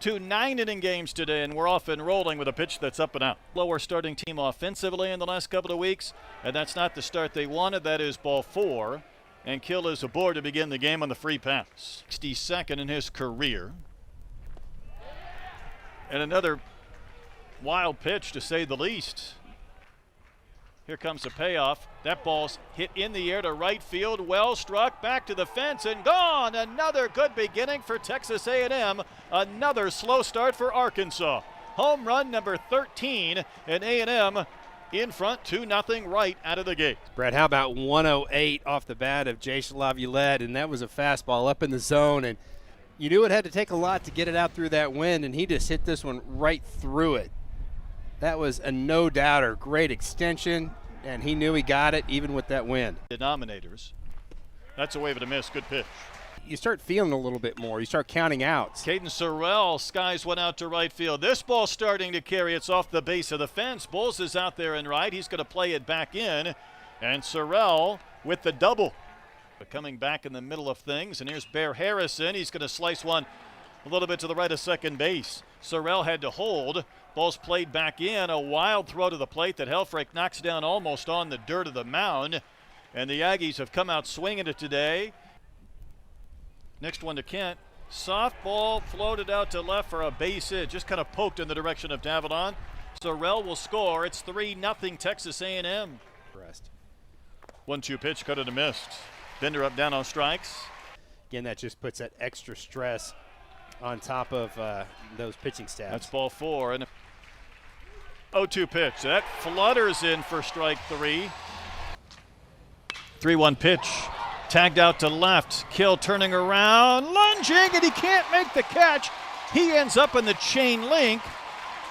2 9-inning games today, and we're off and rolling with a pitch that's up and out. Lower starting team offensively in the last couple of weeks, and that's not the start they wanted. That is ball 4, and Kill is aboard to begin the game on the free pass. 62nd in his career. And another wild pitch, to say the least. Here comes the payoff. That ball's hit in the air to right field. Well struck, back to the fence and gone. Another good beginning for Texas A&M. Another slow start for Arkansas. Home run number 13, and A&M in front 2-0 right out of the gate. Brett, how about 108 off the bat of Jason Laviolette, and that was a fastball up in the zone, and you knew it had to take a lot to get it out through that wind, and he just hit this one right through it. That was a no-doubter. Great extension, and he knew he got it even with that wind. Denominators. That's a wave and a miss. Good pitch. You start feeling a little bit more. You start counting outs. Caden Sorrell skies one out to right field. This ball's starting to carry. It's off the base of the fence. Bulls is out there in right. He's going to play it back in, and Sorrell with the double. But coming back in the middle of things, and here's Bear Harrison. He's going to slice one a little bit to the right of second base. Sorrell had to hold. Ball's played back in. A wild throw to the plate that Helfrich knocks down almost on the dirt of the mound. And the Aggies have come out swinging it today. Next one to Kent. Softball floated out to left for a base hit. Just kind of poked in the direction of Davidoff. Sorrell will score. It's 3-0 Texas A&M. 1-2 pitch, cut it and missed. Bender up down on strikes. Again, that just puts that extra stress on top of those pitching stats. That's ball 4. And 0-2 pitch. That flutters in for strike 3. 3-1 pitch. Tagged out to left. Kill turning around, lunging, and he can't make the catch. He ends up in the chain link,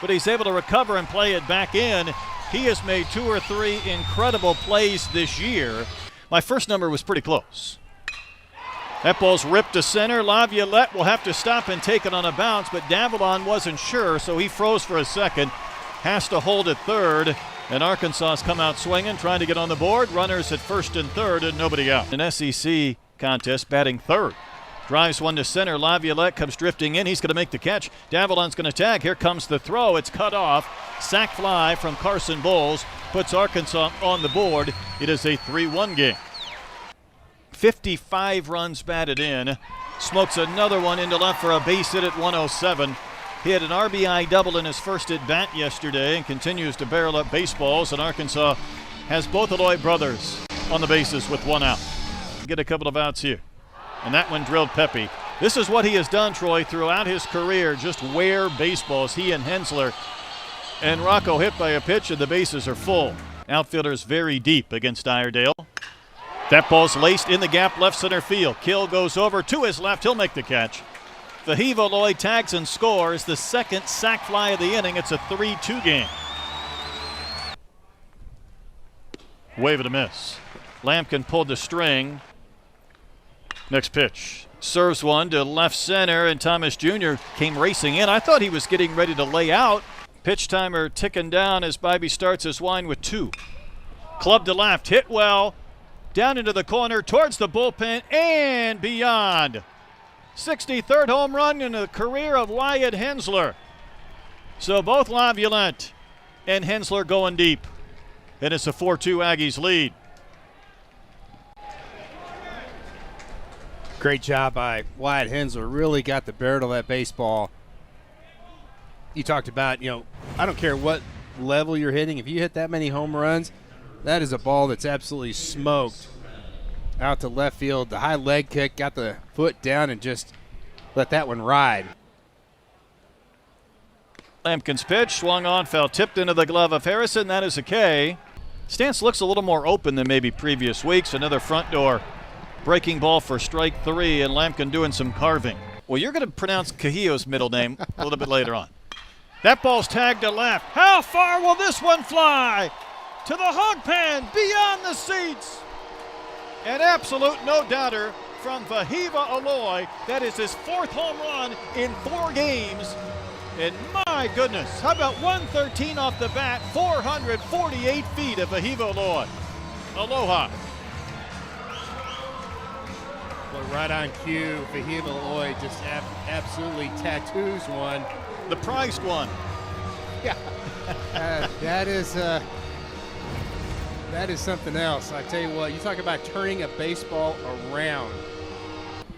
but he's able to recover and play it back in. He has made 2 or 3 incredible plays this year. My first number was pretty close. That ball's ripped to center. Laviolette will have to stop and take it on a bounce, but Davidoff wasn't sure, so he froze for a second. Has to hold at third, and Arkansas's come out swinging, trying to get on the board. Runners at first and third, and nobody out. An SEC contest, batting third. Drives one to center. Laviolette comes drifting in. He's going to make the catch. Davidoff's going to tag. Here comes the throw. It's cut off. Sack fly from Carson Bowles puts Arkansas on the board. It is a 3-1 game. 55 runs batted in. Smokes another one into left for a base hit at 107. He had an RBI double in his first at bat yesterday and continues to barrel up baseballs, and Arkansas has both Aloy brothers on the bases with 1 out. Get a couple of outs here. And that one drilled Pepe. This is what he has done, Troy, throughout his career, just wear baseballs, he and Hensler. And Rocco hit by a pitch, and the bases are full. Outfielders very deep against Iredale. That ball's laced in the gap, left center field. Kill goes over to his left. He'll make the catch. Fahiva Lloyd tags and scores the second sack fly of the inning. It's a 3-2 game. Wave and a miss. Lampkin pulled the string. Next pitch. Serves one to left center, and Thomas Jr. came racing in. I thought he was getting ready to lay out. Pitch timer ticking down as Bobby starts his wind with 2. Club to left, hit well. Down into the corner, towards the bullpen, and beyond. 63rd home run in the career of Wyatt Hensler. So both Laviolette and Hensler going deep. And it's a 4-2 Aggies lead. Great job by Wyatt Hensler. Really got the barrel of that baseball. You talked about, I don't care what level you're hitting. If you hit that many home runs, that is a ball that's absolutely smoked out to left field. The high leg kick, got the foot down and just let that one ride. Lampkin's pitch, swung on, fell, tipped into the glove of Harrison. That is a K. Stance looks a little more open than maybe previous weeks. Another front door breaking ball for strike 3, and Lampkin doing some carving. Well, you're going to pronounce Cahillo's middle name a little bit later on. That ball's tagged to left. How far will this one fly? To the hog pen, beyond the seats. An absolute no-doubter from Fahiva Aloy. That is his 4th home run in 4 games. And my goodness, how about 113 off the bat, 448 feet of Fahiva Aloy. Aloha. right on cue. Vahiva Lloyd just absolutely tattoos one. The prized one. Yeah. That is something else. I tell you what, you talk about turning a baseball around.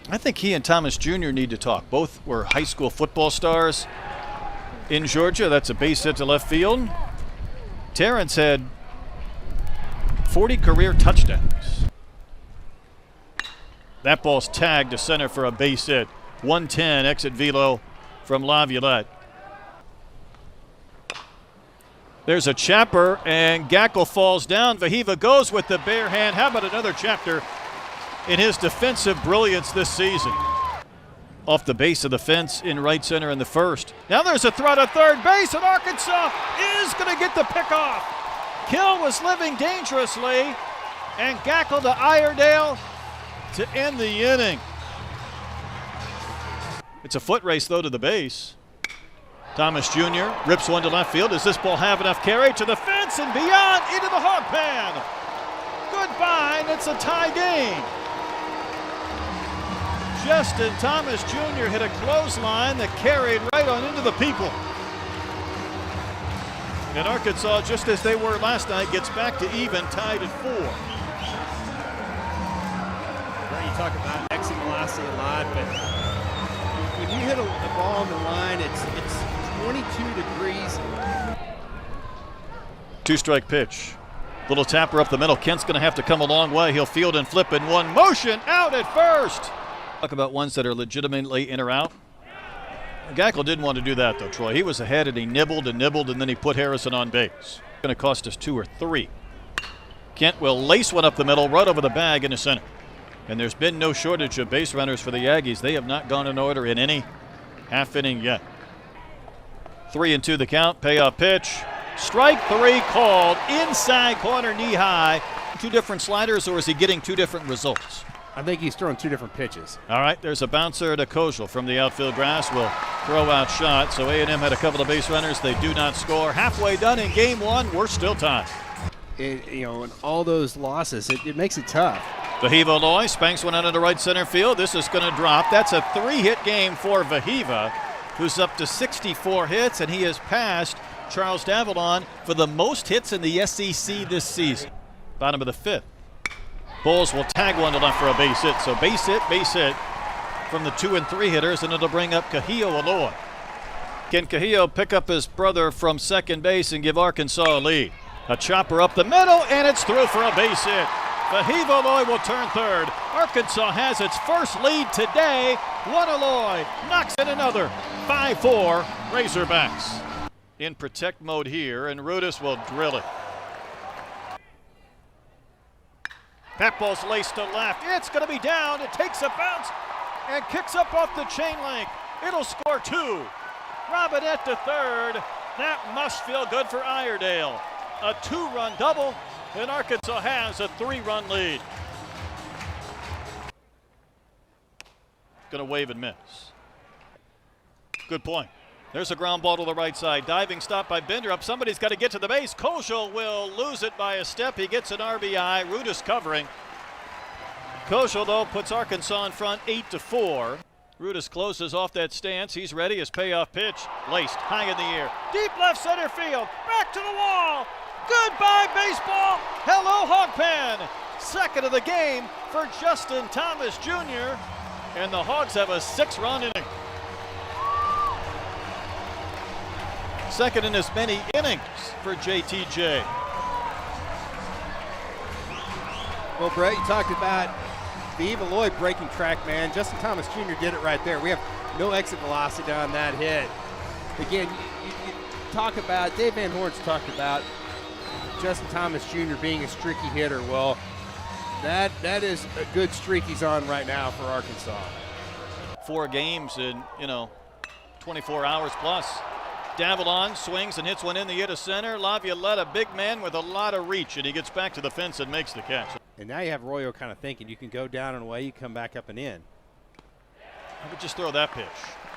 I think he and Thomas Jr. need to talk. Both were high school football stars in Georgia. That's a base hit to left field. Terrence had 40 career touchdowns. That ball's tagged to center for a base hit. 110 exit velo from Laviolette. There's a chopper, and Gackle falls down. Vahiva goes with the bare hand. How about another chapter in his defensive brilliance this season? Off the base of the fence in right center in the first. Now there's a throw to third base, and Arkansas is going to get the pickoff. Kill was living dangerously, and Gackle to Iredale to end the inning. It's a foot race, though, to the base. Thomas Jr. rips one to left field. Does this ball have enough carry to the fence and beyond into the hog pan? Goodbye, and it's a tie game. Justin Thomas Jr. hit a clothesline that carried right on into the people. And Arkansas, just as they were last night, gets back to even, tied at 4. Well, you talk about exit velocity a lot, but when you hit a ball on the line, it's 22 degrees. 2-strike pitch. Little tapper up the middle. Kent's going to have to come a long way. He'll field and flip in one motion. Out at first. Talk about ones that are legitimately in or out. Gackle didn't want to do that, though, Troy. He was ahead, and he nibbled, and then he put Harrison on base. Going to cost us 2 or 3. Kent will lace one up the middle, right over the bag into center. And there's been no shortage of base runners for the Aggies. They have not gone in order in any half inning yet. 3-2 the count. Payoff pitch. Strike 3 called. Inside corner, knee high. 2 different sliders, or is he getting 2 different results? I think he's throwing 2 different pitches. All right, there's a bouncer to Koschel from the outfield grass. Will throw out shot. So A&M had a couple of base runners. They do not score. Halfway done in game 1. We're still tied. And all those losses, it makes it tough. Vahiva Loy spanks one out into right center field. This is going to drop. That's a 3-hit game for Vahiva, who's up to 64 hits, and he has passed Charles Davalon for the most hits in the SEC this season. Bottom of the 5th. Bulls will tag one to left for a base hit. So base hit from the 2 and 3 hitters, and it'll bring up Kahio Aloy. Can Kahio pick up his brother from second base and give Arkansas a lead? A chopper up the middle, and it's through for a base hit. Vahiva Aloy will turn third. Arkansas has its first lead today. One Aloy knocks in another. 5-4 Razorbacks. In protect mode here, and Rudis will drill it. That ball's laced to left. It's going to be down. It takes a bounce and kicks up off the chain link. It'll score 2. Robinette to third. That must feel good for Iredale. A 2-run double, and Arkansas has a 3-run lead. Going to wave and miss. Good point. There's a ground ball to the right side. Diving stop by Binderup. Somebody's got to get to the base. Koschel will lose it by a step. He gets an RBI. Rudis covering. Koschel, though, puts Arkansas in front 8-4. Rudis closes off that stance. He's ready. His payoff pitch laced high in the air. Deep left center field. Back to the wall. Goodbye, baseball. Hello, Hogpen. Second of the game for Justin Thomas Jr. And the Hogs have a 6-run inning. Second in as many innings for JTJ. Well, Brett, you talked about Vahiva Lloyd breaking track, man. Justin Thomas Jr. did it right there. We have no exit velocity on that hit. Again, you talk about, Dave Van Horn's talked about Justin Thomas Jr. being a streaky hitter. Well, that is a good streak he's on right now for Arkansas. 4 games in, 24 hours plus. Davalon swings and hits one in the air to center. Laviolette, a big man with a lot of reach, and he gets back to the fence and makes the catch. And now you have Royo kind of thinking you can go down and away, you come back up and in. I would just throw that pitch.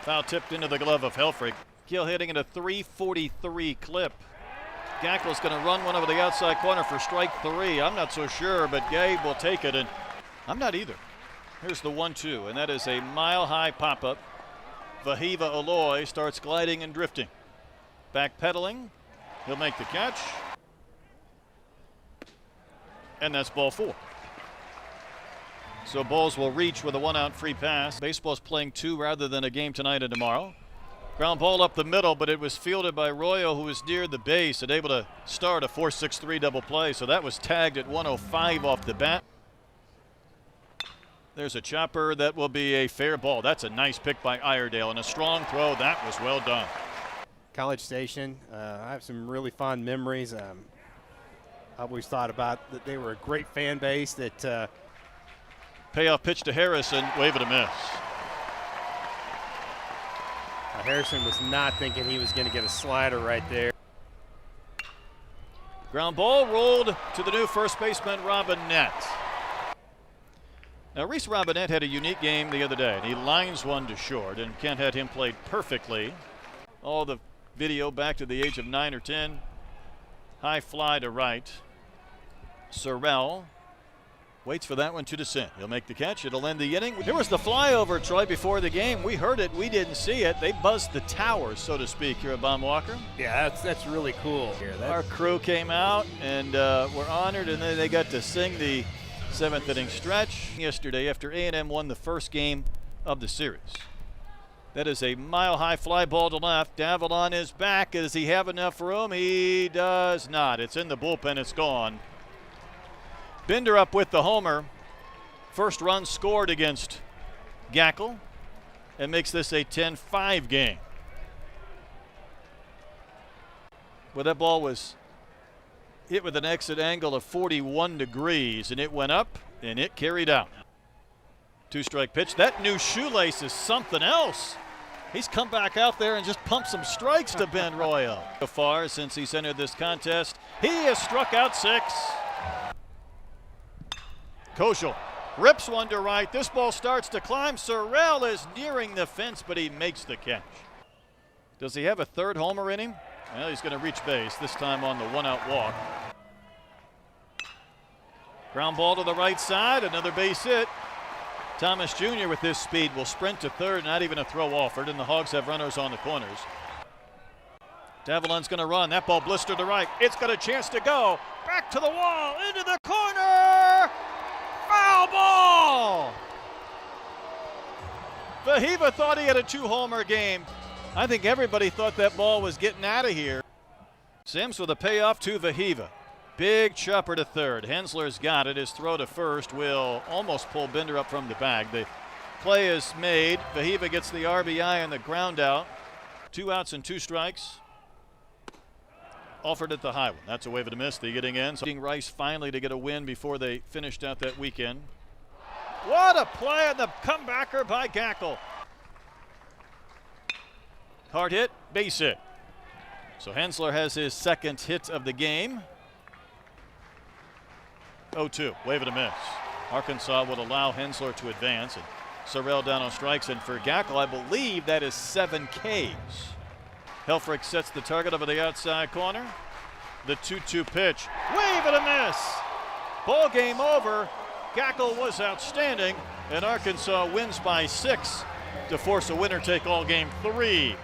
Foul tipped into the glove of Helfrich. Gill hitting at a 343 clip. Gackle's going to run one over the outside corner for strike 3. I'm not so sure, but Gabe will take it, and I'm not either. Here's the 1-2, and that is a mile-high pop-up. Vahiva Aloy starts gliding and drifting. Backpedaling. He'll make the catch. And that's ball 4. So Bulls will reach with a 1-out free pass. Baseball's playing 2 rather than a game tonight and tomorrow. Ground ball up the middle, but it was fielded by Royo, who was near the base and able to start a 4-6-3 double play. So that was tagged at 105 off the bat. There's a chopper that will be a fair ball. That's a nice pick by Iredale and a strong throw. That was well done. College Station, I have some really fond memories. I always thought about that they were a great fan base. That payoff pitch to Harrison, wave and a miss. Harrison was not thinking he was going to get a slider right there. Ground ball rolled to the new first baseman, Robinette. Now, Reese Robinette had a unique game the other day, and he lines one to short, and Kent had him played perfectly. All the video back to the age of 9 or 10. High fly to right. Sorrell waits for that one to descend. He'll make the catch. It'll end the inning. Here was the flyover, Troy, before the game. We heard it. We didn't see it. They buzzed the towers, so to speak, here at Baum Walker. Yeah, that's really cool. Here, our crew came out and were honored, and then they got to sing the 7th inning stretch yesterday after A&M won the first game of the series. That is a mile-high fly ball to left. Davalon is back. Does he have enough room? He does not. It's in the bullpen. It's gone. Bender up with the homer. First run scored against Gackle and makes this a 10-5 game. Well, that ball was hit with an exit angle of 41 degrees, and it went up and it carried out. 2-strike pitch. That new shoelace is something else. He's come back out there and just pumped some strikes to Ben Royo. So far since he's entered this contest, he has struck out 6. Koschel rips one to right. This ball starts to climb. Sorrell is nearing the fence, but he makes the catch. Does he have a third homer in him? Well, he's going to reach base, this time on the 1-out walk. Ground ball to the right side, another base hit. Thomas Jr. with his speed will sprint to third, not even a throw offered, and the Hogs have runners on the corners. Davalon's going to run. That ball blistered to right. It's got a chance to go. Back to the wall, into the corner. Foul ball! Vahiva thought he had a 2-homer game. I think everybody thought that ball was getting out of here. Sims with a payoff to Vahiva. Big chopper to third. Hensler's got it. His throw to first will almost pull Bender up from the bag. The play is made. Vahiva gets the RBI and the ground out. 2 outs and 2 strikes. Offered at the high one. That's a wave and a miss. They're getting in. So Rice finally to get a win before they finished out that weekend. What a play on the comebacker by Gackle. Hard hit, base hit. So Hensler has his second hit of the game. 0-2, wave and a miss. Arkansas would allow Hensler to advance, and Sorrell down on strikes. And for Gackle, I believe that is 7 Ks. Helfrich sets the target over the outside corner. The 2-2 pitch. Wave and a miss. Ball game over. Gackle was outstanding, and Arkansas wins by 6 to force a winner-take-all game 3